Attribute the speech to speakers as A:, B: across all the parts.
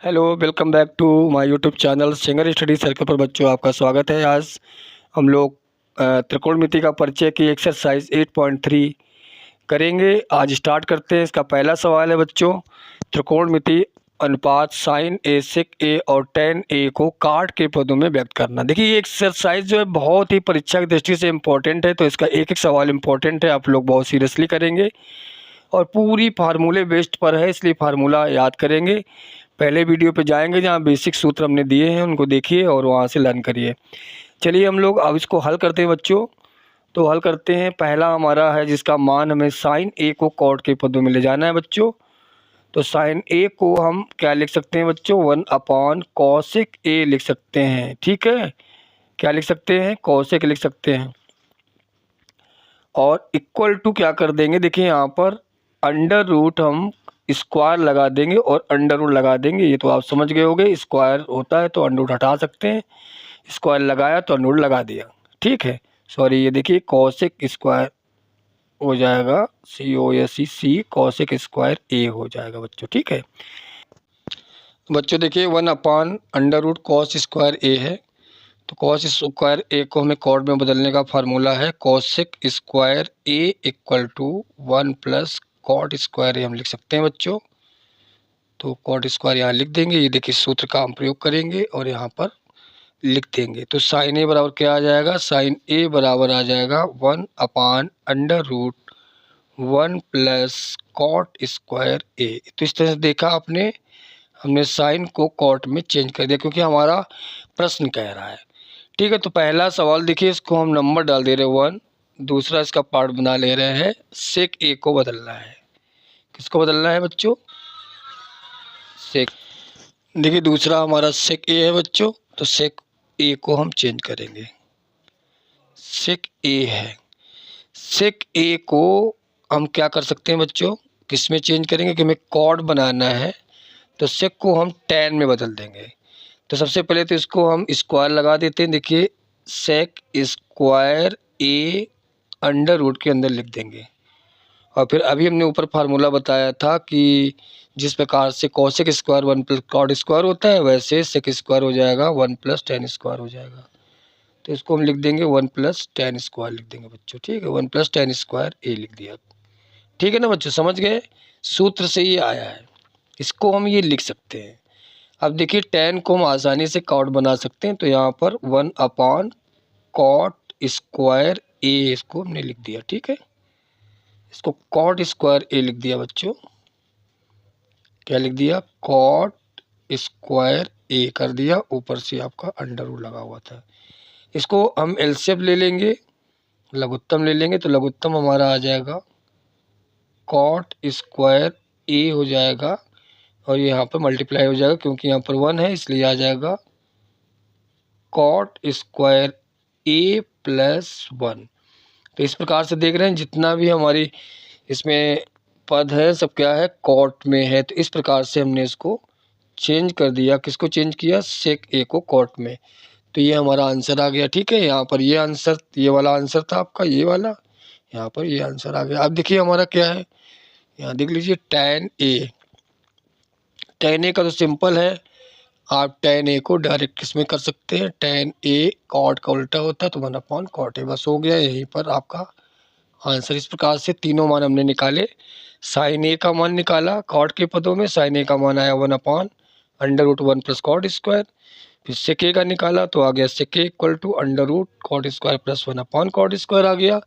A: Hello, welcome back to my YouTube channel singer study circle पर बच्चों आपका स्वागत है। आज हम लोग त्रिकोणमिति का परिचय की एक्सरसाइज 8.3 करेंगे। आज स्टार्ट करते हैं। इसका पहला सवाल है बच्चों, त्रिकोणमिति अनुपात साइन ए सेक ए और टेन ए को काट के पदों में व्यक्त करना। देखिए ये एक्सरसाइज जो है बहुत ही परीक्षा की दृष्टि से इम्पोर्टेंट है, तो इसका एक एक सवाल इम्पोर्टेंट है, आप लोग बहुत सीरियसली करेंगे और पूरी फार्मूले बेस्ड पर है, इसलिए फार्मूला याद करेंगे। पहले वीडियो पे जाएंगे जहाँ बेसिक सूत्र हमने दिए हैं, उनको देखिए और वहाँ से लर्न करिए। चलिए हम लोग अब इसको हल करते हैं बच्चों। तो हल करते हैं। पहला हमारा है जिसका मान हमें साइन ए को कॉट के पदों में ले जाना है बच्चों। तो साइन ए को हम क्या लिख सकते हैं बच्चों, 1/कॉसेक ए लिख सकते हैं। ठीक है, क्या लिख सकते हैं, कॉसेक लिख सकते हैं। और इक्वल टू क्या कर देंगे, देखिए यहाँ पर अंडर रूट हम स्क्वायर लगा देंगे और अंडर रूट लगा देंगे। ये तो आप समझ गए होंगे, स्क्वायर होता है तो अंडर रूट हटा सकते हैं, स्क्वायर लगाया तो अंडर रूट लगा दिया। ठीक है, सॉरी, ये देखिए कॉसेक स्क्वायर हो जाएगा, COSEC कॉसेक स्क्वायर ए हो जाएगा बच्चों। ठीक है बच्चों, देखिए 1/अंडर रूट कॉस स्क्वायर ए है, तो कॉस स्क्वायर ए को हमें कॉट में बदलने का फार्मूला है cosec square A equal to 1 + cot square A हम लिख सकते हैं बच्चों। तो कॉट स्क्वायर यहाँ लिख देंगे, ये देखिए सूत्र का हम प्रयोग करेंगे और यहाँ पर लिख देंगे। तो साइन ए बराबर क्या आ जाएगा, साइन ए बराबर आ जाएगा 1/अंडर रूट 1 + कॉट स्क्वायर ए। तो इस तरह से देखा आपने, हमने साइन को कॉट में चेंज कर दिया क्योंकि हमारा प्रश्न कह रहा है। ठीक है, तो पहला सवाल देखिए, इसको हम नंबर डाल दे रहे हैं 1। दूसरा इसका पार्ट बना ले रहे हैं, सेक ए को बदलना है। किसको बदलना है बच्चों, सेक। देखिए दूसरा हमारा सेक ए है बच्चों, तो सेक ए को हम चेंज करेंगे, सेक ए है। सेक ए को हम क्या कर सकते हैं बच्चों, किस में चेंज करेंगे कि हमें कॉट बनाना है, तो सेक को हम टेन में बदल देंगे। तो सबसे पहले तो इसको हम स्क्वायर लगा देते हैं। देखिए सेक स्क्वायर ए अंडर रूट के अंदर लिख देंगे। और फिर अभी हमने ऊपर फार्मूला बताया था कि जिस प्रकार से कॉसेक स्क्वायर 1 + कॉट स्क्वायर होता है, वैसे सेक स्क्वायर हो जाएगा 1 + टेन स्क्वायर हो जाएगा। तो इसको हम लिख देंगे 1 + टेन स्क्वायर लिख देंगे बच्चों। ठीक है, 1 + टेन स्क्वायर ए लिख दिया। ठीक है ना बच्चों, समझ गए, सूत्र से ये आया है, इसको हम ये लिख सकते हैं। अब देखिए टेन को हम आसानी से कॉट बना सकते हैं, तो यहाँ पर 1/कॉट स्क्वायर ए इसको हमने लिख दिया। ठीक है, इसको कॉट स्क्वायर ए लिख दिया बच्चों। क्या लिख दिया, कॉट स्क्वायर ए कर दिया, ऊपर से आपका अंडर रूट लगा हुआ था। इसको हम एलसीएम ले लेंगे, लघुत्तम ले लेंगे, तो लघुत्तम हमारा आ जाएगा कॉट स्क्वायर ए हो जाएगा और यहाँ पर मल्टीप्लाई हो जाएगा क्योंकि यहाँ पर 1 है, इसलिए आ जाएगा कॉट स्क्वायर ए + 1। तो इस प्रकार से देख रहे हैं जितना भी हमारी इसमें पद है सब क्या है, कॉट में है। तो इस प्रकार से हमने इसको चेंज कर दिया, किसको चेंज किया, सेक ए को कॉट में। तो ये हमारा आंसर आ गया। ठीक है, यहाँ पर ये आंसर, ये वाला आंसर था आपका, ये वाला, यहाँ पर ये आंसर आ गया। अब देखिए हमारा क्या है, यहाँ देख लीजिए टेन ए। टेन ए का तो सिंपल है, आप टेन ए को डायरेक्ट किसमें कर सकते हैं, टेन ए कॉट का उल्टा होता है तो 1/कॉट ए, बस हो गया। यहीं पर आपका आंसर। इस प्रकार से तीनों मान हमने निकाले। साइन ए का मान निकाला कॉट के पदों में, साइन ए का मान आया 1/अंडर रूट 1 + कॉट स्क्वायर। फिर सेक ए का निकाला तो आ गया sec A equal to under root cot square + 1/कॉट स्क्वायर आ गया।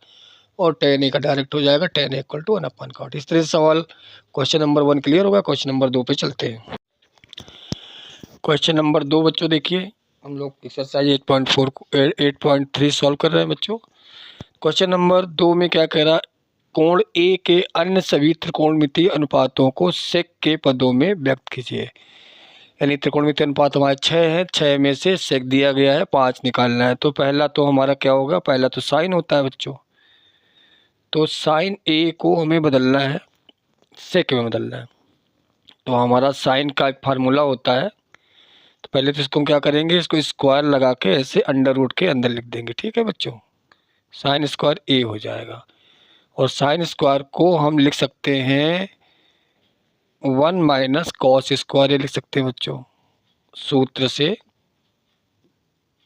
A: और टेन ए का डायरेक्ट हो जाएगा टेन ए इक्वल टू 1/कॉट। इस तरह से सवाल क्वेश्चन नंबर 1 क्लियर होगा। क्वेश्चन नंबर 2 पे चलते हैं। क्वेश्चन नंबर 2 बच्चों देखिए, हम लोग एक्सरसाइज 8.3 सॉल्व कर रहे हैं बच्चों। क्वेश्चन नंबर 2 में क्या कह रहा है, कोण ए के अन्य सभी त्रिकोणमितीय अनुपातों को सेक के पदों में व्यक्त कीजिए। यानी त्रिकोणमितीय अनुपात हमारे 6 है, 6 में से सेक दिया गया है, 5 निकालना है। तो पहला तो हमारा क्या होगा, पहला तो साइन होता है बच्चों, तो साइन ए को हमें बदलना है, सेक में बदलना है। तो हमारा साइन का एक फार्मूला होता है, तो पहले तो इसको हम क्या करेंगे, इसको स्क्वायर लगा के ऐसे अंडर रूट के अंदर लिख देंगे। ठीक है बच्चों, साइन स्क्वायर ए हो जाएगा। और साइन स्क्वायर को हम लिख सकते हैं 1 माइनस कॉस स्क्वायर ये लिख सकते हैं बच्चों। सूत्र से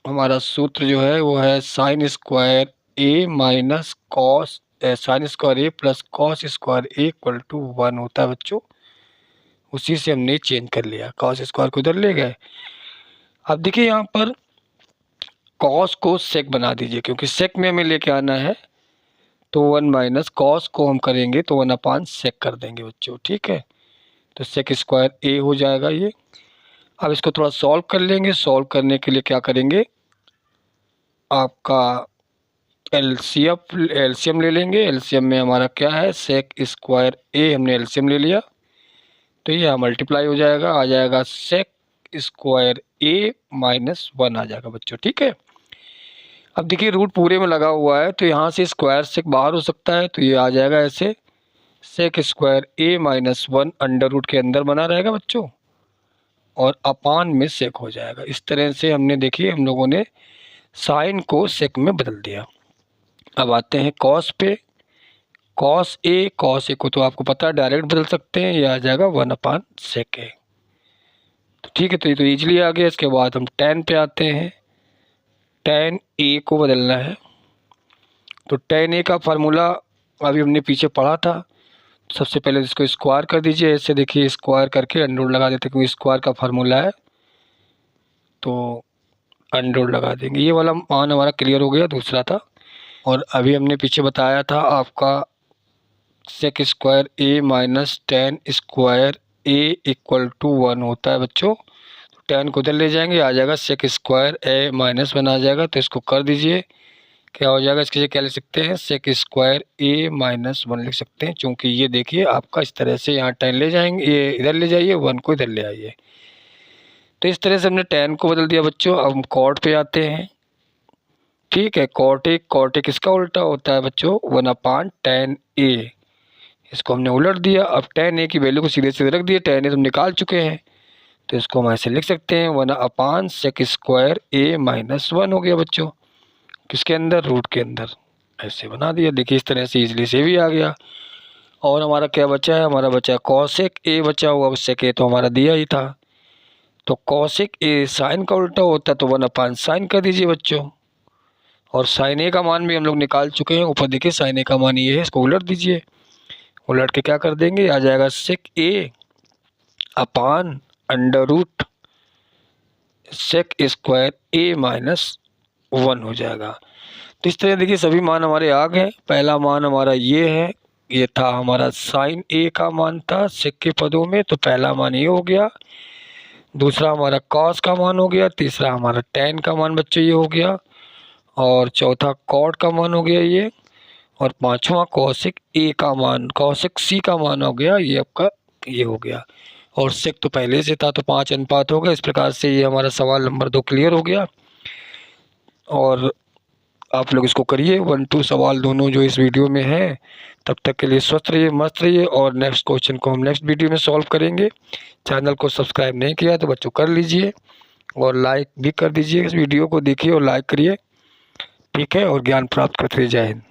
A: हमारा सूत्र जो है वो है sine square A minus cos sine square A plus cos square A equal to 1 होता है बच्चों। उसी से हमने चेंज कर लिया, कॉस स्क्वायर को उधर ले गए। अब देखिए यहाँ पर कॉस को सेक बना दीजिए, क्योंकि सेक में हमें लेके आना है। तो 1 माइनस कॉस को हम करेंगे तो 1 अपान सेक कर देंगे बच्चों, ठीक है। तो सेक स्क्वायर ए हो जाएगा ये। अब इसको थोड़ा सॉल्व कर लेंगे। सॉल्व करने के लिए क्या करेंगे, आपका एलसीएम ले लेंगे। एलसीएम में हमारा क्या है, सेक स्क्वायर ए हमने एलसीएम ले लिया, तो ये मल्टीप्लाई हो जाएगा, आ जाएगा सेक स्क्वायर ए माइनस 1 आ जाएगा बच्चों, ठीक है। अब देखिए रूट पूरे में लगा हुआ है, तो यहाँ से स्क्वायर सेक बाहर हो सकता है, तो ये आ जाएगा ऐसे, सेक square A minus 1 under root के अंदर बना रहेगा बच्चों, और अपान में सेक हो जाएगा। इस तरह से हमने देखिए हम लोगों ने साइन को सेक में बदल दिया। अब आते हैं कॉस पे। कॉस ए को तो आपको पता है डायरेक्ट बदल सकते हैं, ये आ जाएगा 1 अपान सेक ए, तो ठीक है। तो ये तो ईजिली आ गया। इसके बाद हम tan पे आते हैं। tan ए को बदलना है, तो tan ए का फार्मूला अभी हमने पीछे पढ़ा था। सबसे पहले इसको स्क्वायर कर दीजिए, ऐसे देखिए स्क्वायर करके अंडर लगा देते, क्योंकि स्क्वायर का फार्मूला है, तो अंडर लगा देंगे। ये वाला मान हमारा क्लियर हो गया, दूसरा था। और अभी हमने पीछे बताया था आपका sec square A minus tan square A equal to 1 होता है बच्चों। तो tan को उधर ले जाएंगे, आ जाएगा सेक स्क्वायर ए माइनस 1 आ जाएगा। तो इसको कर दीजिए, क्या हो जाएगा, इसके लिए क्या लिख सकते हैं, सेक स्क्वायर ए माइनस 1 लिख सकते हैं। क्योंकि ये देखिए आपका इस तरह से यहाँ tan ले जाएंगे, ये इधर ले जाइए, 1 को इधर ले आइए। तो इस तरह से हमने tan को बदल दिया बच्चों। अब हम कॉट पे आते हैं, ठीक है। कॉट एक इसका उल्टा होता है बच्चों, 1 अपान tan ए। इसको हमने उलट दिया। अब tan ए की वैल्यू को सीधे सीधे रख दिया, tan ए तो निकाल चुके हैं, तो इसको हम ऐसे लिख सकते हैं 1 अपान सेक स्क्वायर ए माइनस 1 हो गया बच्चों, किसके अंदर, रूट के अंदर। ऐसे बना दिया, देखिए इस तरह से इजली से भी आ गया। और हमारा क्या बचा है, हमारा बचा कॉसेक ए बचा हुआ, सेक ए तो हमारा दिया ही था। तो कॉसेक ए साइन का उल्टा होता है, तो 1 अपान साइन कर दीजिए बच्चों। और साइन ए का मान भी हम लोग निकाल चुके हैं, ऊपर देखिए साइन ए का मान ये है, इसको उलट दीजिए। उलट के क्या कर देंगे, आ जाएगा sec A upon under root sec square A minus 1 हो जाएगा। तो इस तरह देखिए सभी मान हमारे आ गए। पहला मान हमारा ये है, ये था हमारा साइन ए का मान था सेक के पदों में, तो पहला मान ये हो गया। दूसरा हमारा कॉस का मान हो गया। तीसरा हमारा tan का मान बच्चों ये हो गया। और चौथा कॉट का मान हो गया ये। और पांचवा कॉसेक ए का मान, कॉसेक सी का मान हो गया ये आपका, ये हो गया। और सेक तो पहले से था, तो 5 अनुपात हो गया। इस प्रकार से ये हमारा सवाल नंबर 2 क्लियर हो गया। और आप लोग इसको करिए 1, 2 सवाल दोनों जो इस वीडियो में है। तब तक के लिए स्वस्थ रहिए, मस्त रहिए, और नेक्स्ट क्वेश्चन को हम नेक्स्ट वीडियो में सॉल्व करेंगे। चैनल को सब्सक्राइब नहीं किया तो बच्चों कर लीजिए, और लाइक भी कर दीजिए। इस वीडियो को देखिए और लाइक करिए, ठीक है। और ज्ञान प्राप्त करते रहिए। जय हिंद।